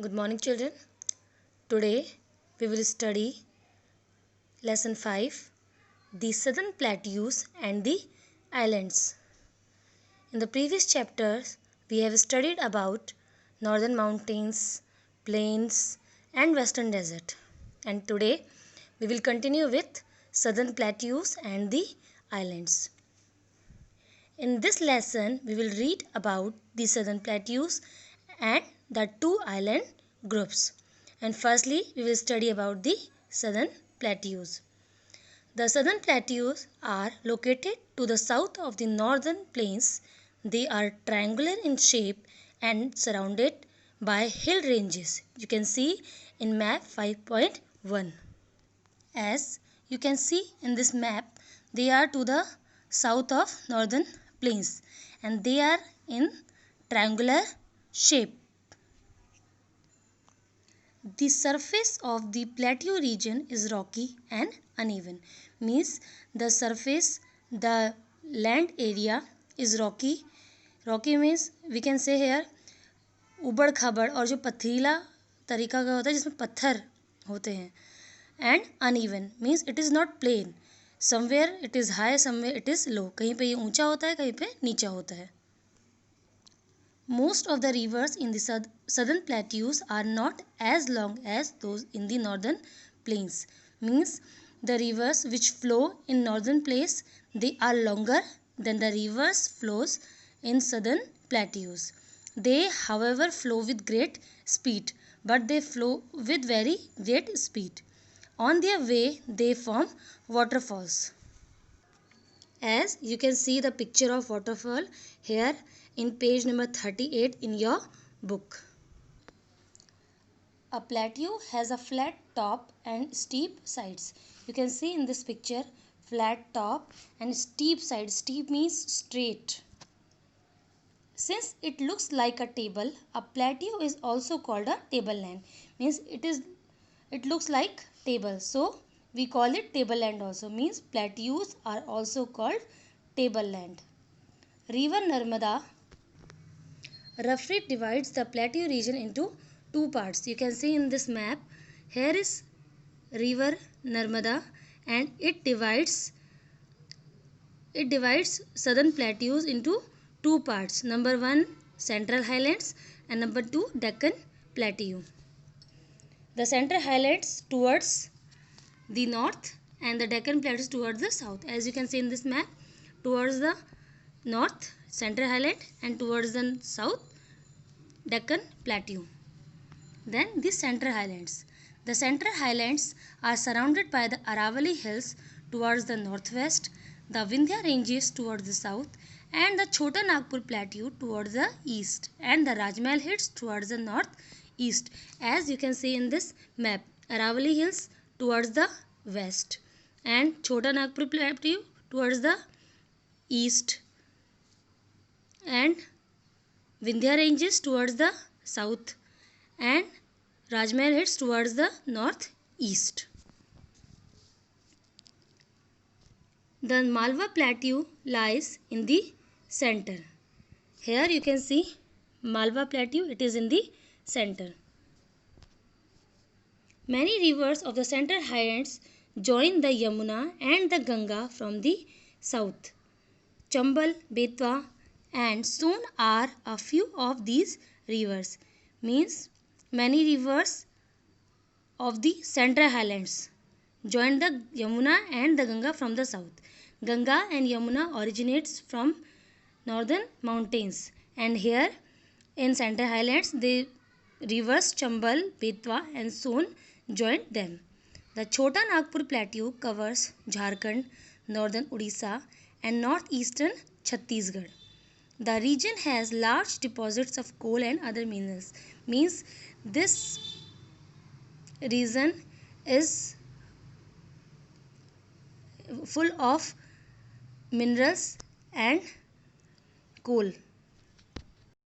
Good morning, children. Today we will study lesson 5, the southern plateaus and the islands. In the previous chapters, we have studied about northern mountains, plains, and western desert. And today we will continue with southern plateaus and the islands. In this lesson, we will read about the southern plateaus and the two island groups. And firstly, we will study about the southern plateaus. The southern plateaus are located to the south of the northern plains. They are triangular in shape and surrounded by hill ranges. You can see in map 5.1. As you can see in this map, they are to the south of northern plains and they are in triangular shape. The surface of the plateau region is rocky and uneven. Means the surface, the land area is rocky. Rocky means we can say here उबड़ खाबड़ और जो पथरीला तरीका का होता है जिसमें पत्थर होते हैं. And uneven means it is not plain. Somewhere it is high, somewhere it is low. कहीं पे ये ऊंचा होता है, कहीं पे नीचा होता है. Most of the rivers in the southern plateaus are not as long as those in the northern plains. Means the rivers which flow in northern plains, they are longer than the rivers flows in southern plateaus. They, however, flow with great speed, but they flow with very great speed. On their way, they form waterfalls. As you can see the picture of waterfall here in page number 38 in your book. A plateau has a flat top and steep sides. You can see in this picture flat top and steep sides. Steep means straight. Since it looks like a table, a plateau is also called a tableland. Means it looks like table. So we call it tableland also. Means plateaus are also called tableland. River Narmada roughly divides the plateau region into two parts. You can see in this map. Here is river Narmada and it divides southern plateaus into two parts. Number 1 Central Highlands and number 2 Deccan Plateau. The Central Highlands towards the north and the Deccan Plateaus towards the south. As you can see in this map, towards the north Central Highland and towards the south Deccan Plateau. Then the Central Highlands. The Central Highlands are surrounded by the Aravalli Hills towards the northwest, the Vindhya Ranges towards the south, and the Chota Nagpur Plateau towards the east, and the Rajmahal Hills towards the northeast. As you can see in this map, Aravalli Hills towards the west and Chota Nagpur Plateau towards the east and Vindhya Ranges towards the south and Rajmahal Hills towards the northeast. The Malwa Plateau lies in the center. Here you can see Malwa Plateau, it is in the center. Many rivers of the Central Highlands join the Yamuna and the Ganga from the south. Chambal, Betwa and Son are a few of these rivers. Means many rivers of the Central Highlands join the Yamuna and the Ganga from the south. Ganga and Yamuna originates from northern mountains and here in Central Highlands the rivers Chambal, Betwa and Son join them. The Chota Nagpur Plateau covers Jharkhand, northern Odisha and northeastern Chhattisgarh. The region has large deposits of coal and other minerals. Means this region is full of minerals and coal.